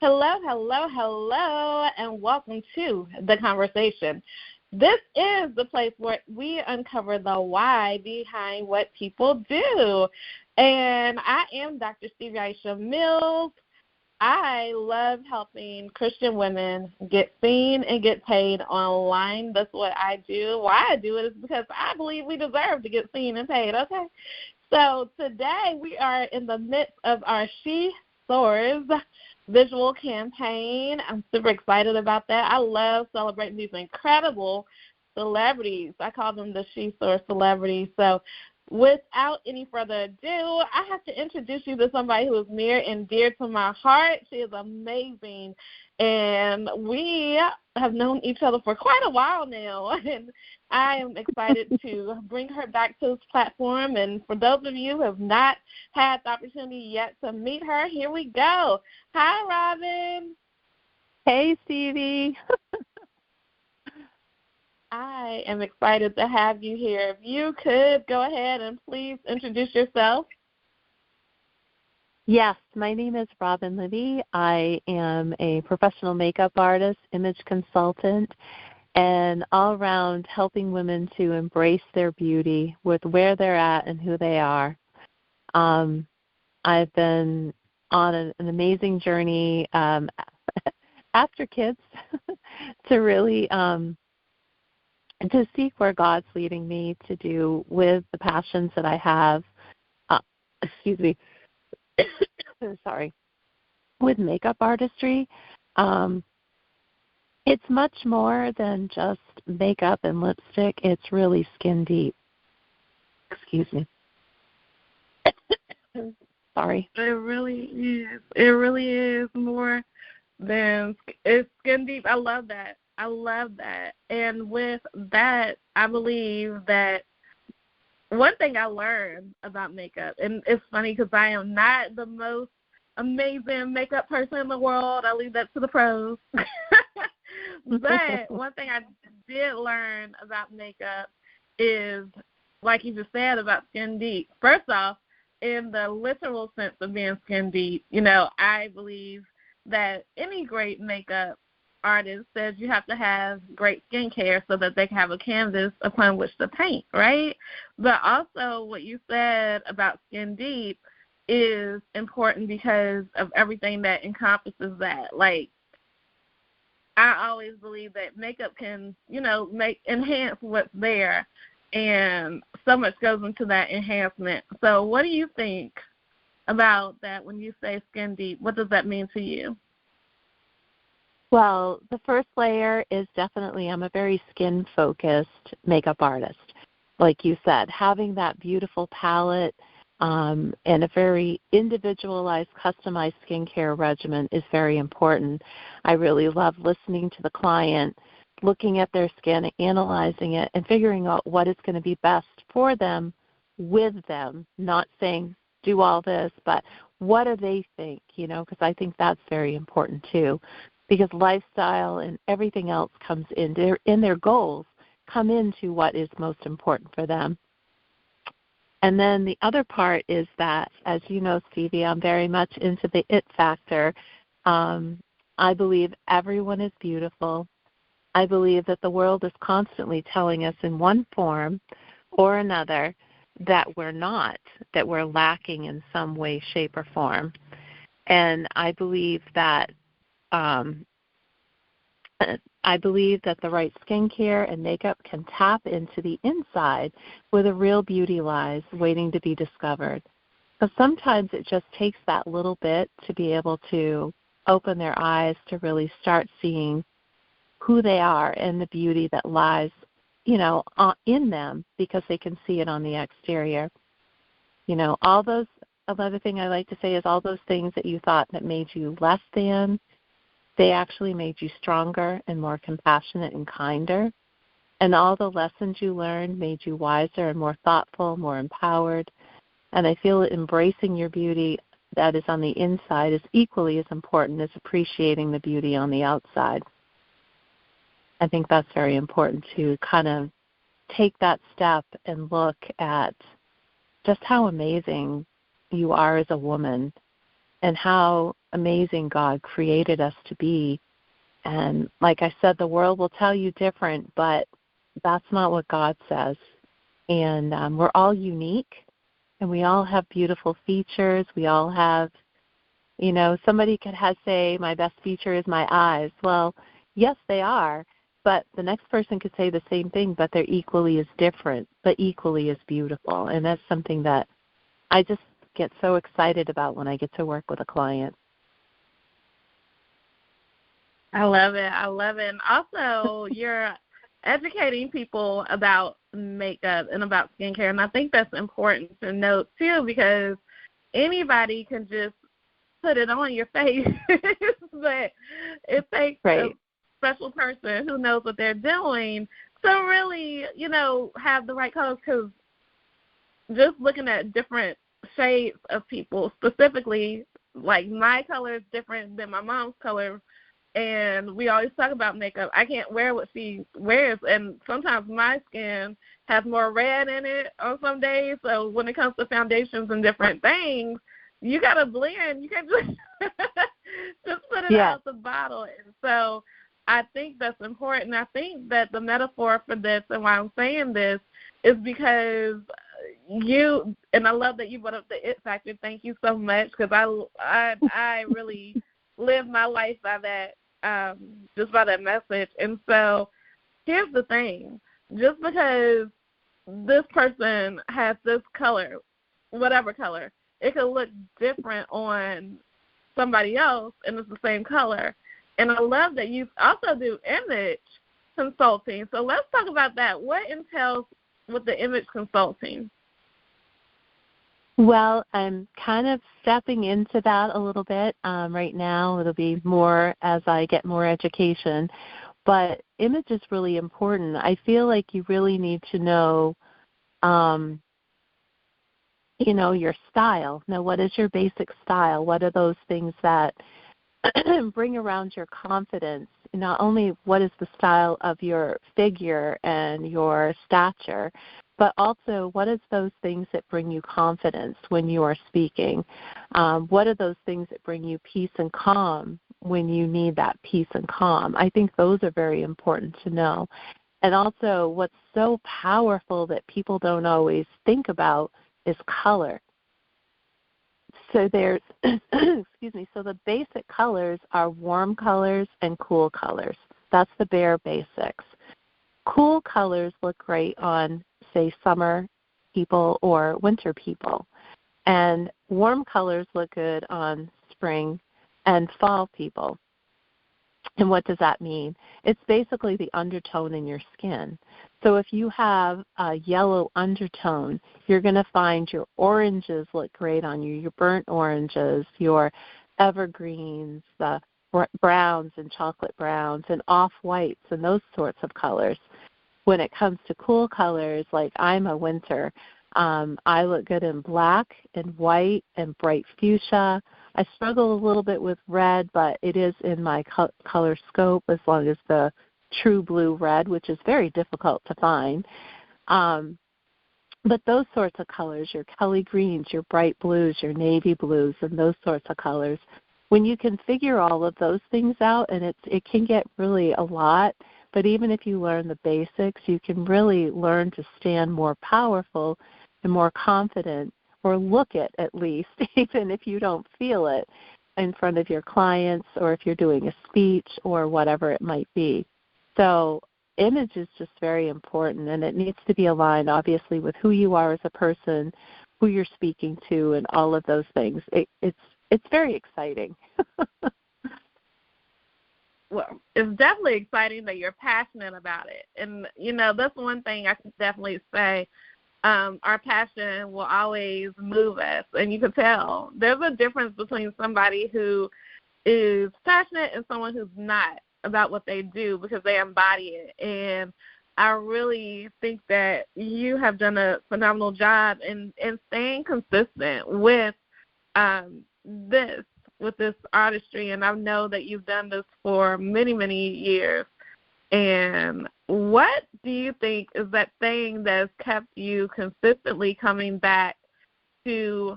Hello, hello, hello, and welcome to The Conversation. This is the place where we uncover the why behind what people do. And I am Dr. Stevie Aisha Mills. I love helping Christian women get seen and get paid online. That's what I do. Why I do it is because I believe we deserve to get seen and paid, okay? So today we are in the midst of our She Soars visual campaign. I'm super excited about that. I love celebrating these incredible celebrities. I call them the She Soars celebrities. So without any further ado, I have to introduce you to somebody who is near and dear to my heart. She is amazing, and we have known each other for quite a while now, and I am excited to bring her back to this platform. And for those of you who have not had the opportunity yet to meet her, here we go. Hi, Robin. Hey, Stevie. I am excited to have you here. If you could go ahead and please introduce yourself. Yes, my name is Robin Libby. I am a professional makeup artist, image consultant, and all around helping women to embrace their beauty with where they're at and who they are. I've been on an amazing journey after kids to really to seek where God's leading me to do with the passions that I have, sorry, with makeup artistry. It's much more than just makeup and lipstick. It's really skin deep. Excuse me. Sorry. It really is. It really is more than it's skin deep. I love that. I love that. And with that, I believe that one thing I learned about makeup, and it's funny because I am not the most amazing makeup person in the world. I leave that to the pros. But one thing I did learn about makeup is, like you just said, about skin deep. First off, in the literal sense of being skin deep, I believe that any great makeup artist says you have to have great skincare so that they can have a canvas upon which to paint, right? But also what you said about skin deep is important because of everything that encompasses that. Like, I always believe that makeup can, enhance what's there, and so much goes into that enhancement. So what do you think about that when you say skin deep? What does that mean to you? Well, the first layer is definitely I'm a very skin-focused makeup artist. Like you said, having that beautiful palette and a very individualized, customized skincare regimen is very important. I really love listening to the client, looking at their skin, analyzing it, and figuring out what is going to be best for them, with them, not saying do all this, but what do they think, because I think that's very important too, because lifestyle and everything else comes in their goals come into what is most important for them. And then the other part is that, as you know, Stevie, I'm very much into the it factor. I believe everyone is beautiful. I believe that the world is constantly telling us in one form or another that we're not, that we're lacking in some way, shape, or form. And I believe that the right skincare and makeup can tap into the inside where the real beauty lies, waiting to be discovered. But sometimes it just takes that little bit to be able to open their eyes to really start seeing who they are and the beauty that lies, in them, because they can see it on the exterior. Another thing I like to say is all those things that you thought that made you less than, they actually made you stronger and more compassionate and kinder. And all the lessons you learned made you wiser and more thoughtful, more empowered. And I feel that embracing your beauty that is on the inside is equally as important as appreciating the beauty on the outside. I think that's very important to kind of take that step and look at just how amazing you are as a woman and how amazing God created us to be. And like I said, the world will tell you different, but that's not what God says. And we're all unique, and we all have beautiful features. We all have, somebody could say, my best feature is my eyes. Well, yes, they are, but the next person could say the same thing, but they're equally as different, but equally as beautiful. And that's something that I just get so excited about when I get to work with a client. I love it. And also, you're educating people about makeup and about skincare, and I think that's important to note, too, because anybody can just put it on your face, but it takes a special person who knows what they're doing to really, have the right colors, because just looking at different shades of people, specifically, like my color is different than my mom's color, and we always talk about makeup. I can't wear what she wears, and sometimes my skin has more red in it on some days. So when it comes to foundations and different things, you got to blend. You can't just put it out the bottle. And so I think that's important. I think that the metaphor for this, and why I'm saying this, is because and I love that you brought up the it factor. Thank you so much, because I really live my life by that. Just by that message. And so here's the thing. Just because this person has this color, whatever color, it could look different on somebody else, and it's the same color. And I love that you also do image consulting. So let's talk about that. What entails with the image consulting? Well, I'm kind of stepping into that a little bit right now. It'll be more as I get more education. But image is really important. I feel like you really need to know, your style. Now, what is your basic style? What are those things that bring around your confidence? Not only what is the style of your figure and your stature, but also what is those things that bring you confidence when you are speaking? What are those things that bring you peace and calm when you need that peace and calm? I think those are very important to know. And also what's so powerful that people don't always think about is color. So there's, so the basic colors are warm colors and cool colors. That's the bare basics. Cool colors look great on, say, summer people or winter people. And warm colors look good on spring and fall people. And what does that mean? It's basically the undertone in your skin. So if you have a yellow undertone, you're going to find your oranges look great on you, your burnt oranges, your evergreens, the browns and chocolate browns and off-whites and those sorts of colors. When it comes to cool colors, like I'm a winter, I look good in black and white and bright fuchsia. I struggle a little bit with red, but it is in my color scope as long as the true blue red, which is very difficult to find. But those sorts of colors, your Kelly greens, your bright blues, your navy blues, and those sorts of colors, when you can figure all of those things out, and it can get really a lot, but even if you learn the basics, you can really learn to stand more powerful and more confident, or look it at least, even if you don't feel it, in front of your clients or if you're doing a speech or whatever it might be. So image is just very important, and it needs to be aligned, obviously, with who you are as a person, who you're speaking to, and all of those things. It's very exciting. Well, it's definitely exciting that you're passionate about it. And, that's one thing I can definitely say. Our passion will always move us, and you can tell. There's a difference between somebody who is passionate and someone who's not about what they do because they embody it. And I really think that you have done a phenomenal job in staying consistent with this artistry, and I know that you've done this for many, many years. And what do you think is that thing that's kept you consistently coming back to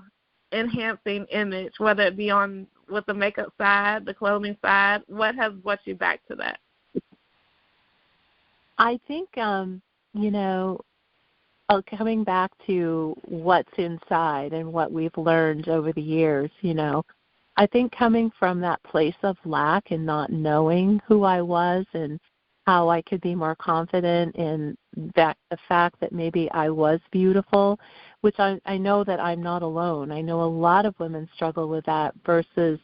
enhancing image, whether it be with the makeup side, the clothing side? What has brought you back to that? I think, coming back to what's inside and what we've learned over the years, I think coming from that place of lack and not knowing who I was and how I could be more confident in the fact that maybe I was beautiful, which I know that I'm not alone. I know a lot of women struggle with that versus,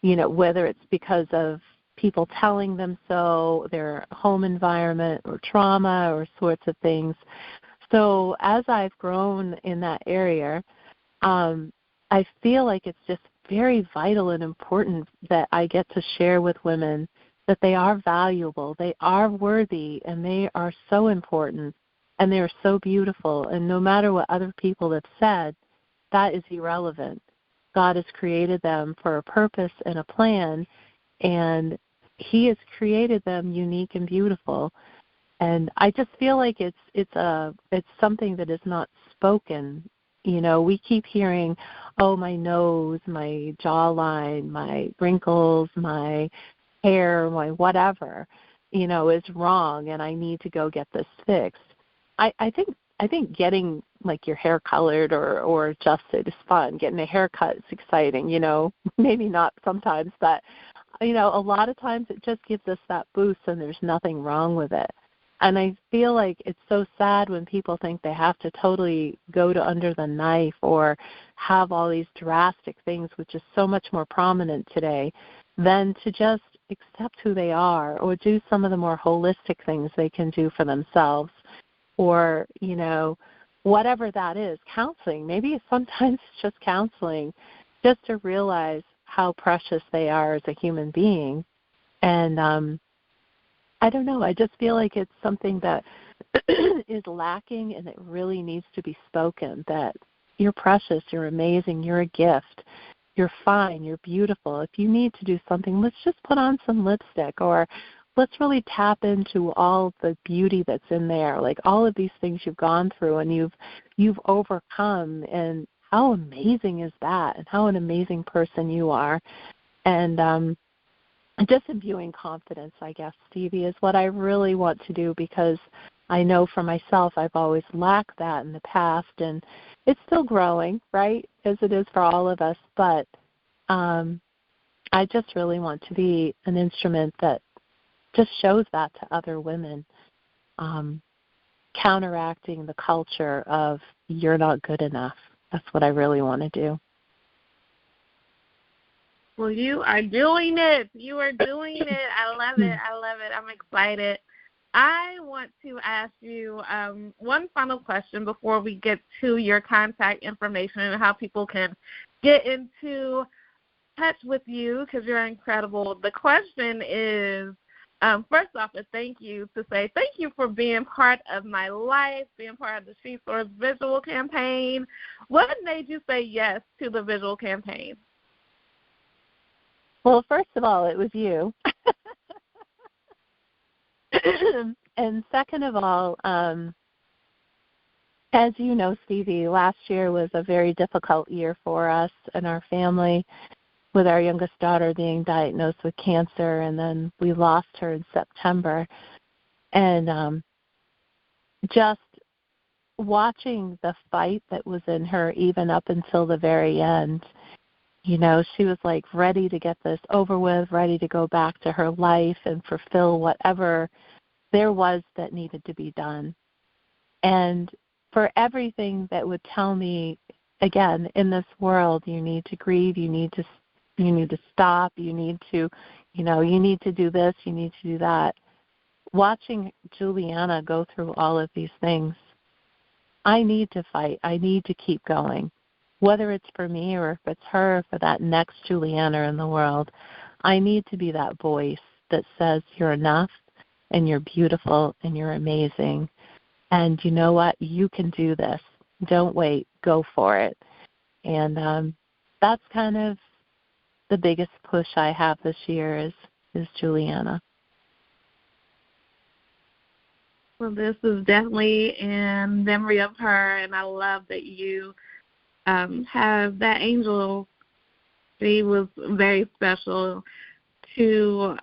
whether it's because of people telling them so, their home environment or trauma or sorts of things. So as I've grown in that area, I feel like it's just very vital and important that I get to share with women that they are valuable, they are worthy, and they are so important, and they are so beautiful. And no matter what other people have said, that is irrelevant. God has created them for a purpose and a plan, and He has created them unique and beautiful. And I just feel like it's something that is not spoken. We keep hearing, oh, my nose, my jawline, my wrinkles, my hair, my whatever, is wrong, and I need to go get this fixed. I think getting like your hair colored or adjusted is fun. Getting a haircut is exciting. Maybe not sometimes, but a lot of times it just gives us that boost, and there's nothing wrong with it. And I feel like it's so sad when people think they have to totally go to under the knife or have all these drastic things, which is so much more prominent today, than to just accept who they are or do some of the more holistic things they can do for themselves, or, whatever that is, counseling. Maybe sometimes it's just counseling, just to realize how precious they are as a human being. And I don't know, I just feel like it's something that is lacking, and it really needs to be spoken, that you're precious, you're amazing, you're a gift, you're fine, you're beautiful. If you need to do something, let's just put on some lipstick, or let's really tap into all the beauty that's in there, like all of these things you've gone through and you've overcome, and how amazing is that, and how an amazing person you are. And just imbuing confidence, I guess, Stevie, is what I really want to do, because I know for myself I've always lacked that in the past, and it's still growing, right, as it is for all of us. But I just really want to be an instrument that just shows that to other women, counteracting the culture of you're not good enough. That's what I really want to do. Well, you are doing it. You are doing it. I love it. I love it. I'm excited. I want to ask you one final question before we get to your contact information and how people can get into touch with you, because you're incredible. The question is, first off, a thank you for being part of my life, being part of the She Soars visual campaign. What made you say yes to the visual campaign? Well, first of all, it was you. And second of all, as you know, Stevie, last year was a very difficult year for us and our family, with our youngest daughter being diagnosed with cancer, and then we lost her in September. And just watching the fight that was in her even up until the very end, she was like ready to get this over with, ready to go back to her life and fulfill whatever there was that needed to be done. And for everything that would tell me, again, in this world, you need to grieve, you need to stop, you need to do this, you need to do that. Watching Juliana go through all of these things, I need to fight. I need to keep going. Whether it's for me or if it's her, or for that next Juliana in the world, I need to be that voice that says you're enough and you're beautiful and you're amazing. And you know what? You can do this. Don't wait. Go for it. And that's kind of the biggest push I have this year is Juliana. Well, this is definitely in memory of her, and I love that you have that angel. She was very special to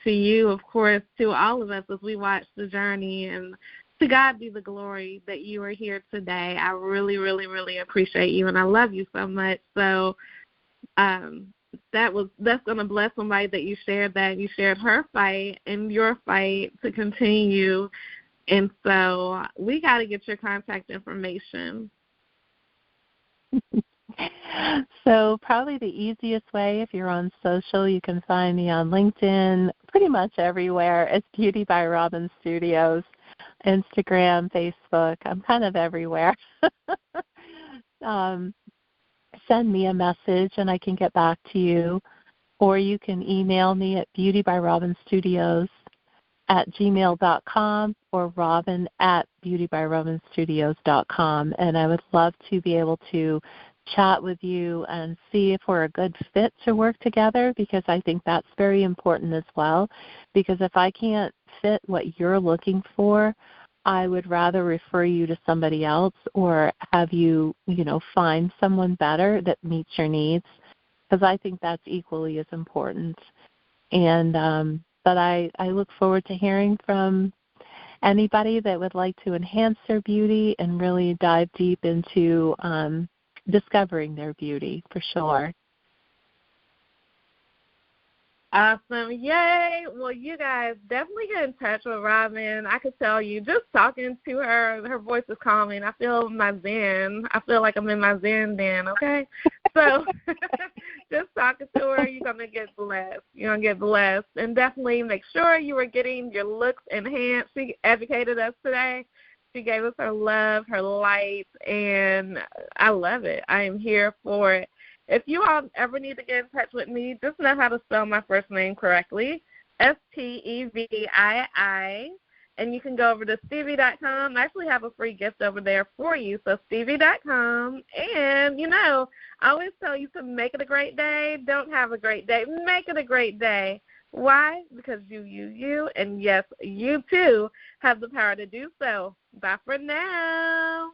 you, of course, to all of us as we watch the journey, and to God be the glory that you are here today. I really, really, really appreciate you, and I love you so much. So that's going to bless somebody that you shared that. You shared her fight and your fight to continue, and so we got to get your contact information. So probably the easiest way, if you're on social, you can find me on LinkedIn, pretty much everywhere. It's Beauty by Robin Studios, Instagram, Facebook. I'm kind of everywhere. Send me a message and I can get back to you. Or you can email me at beautybyRobinstudios@gmail.com or robin@beautybyrobinstudios.com. And I would love to be able to chat with you and see if we're a good fit to work together, because I think that's very important as well. Because if I can't fit what you're looking for, I would rather refer you to somebody else or have you, find someone better that meets your needs, because I think that's equally as important. And but I look forward to hearing from anybody that would like to enhance their beauty and really dive deep into discovering their beauty, for sure. Awesome. Yay. Well, you guys definitely get in touch with Robin. I could tell you, just talking to her voice is calming. I feel my zen. I feel like I'm in my zen den, okay? So just talking to her, you're going to get blessed. You're going to get blessed. And definitely make sure you are getting your looks enhanced. She educated us today. She gave us her love, her light, and I love it. I am here for it. If you all ever need to get in touch with me, just know how to spell my first name correctly, Stevii, and you can go over to Stevie.com. I actually have a free gift over there for you, so Stevie.com. And, I always tell you to make it a great day. Don't have a great day. Make it a great day. Why? Because you, and yes, you too have the power to do so. Bye for now.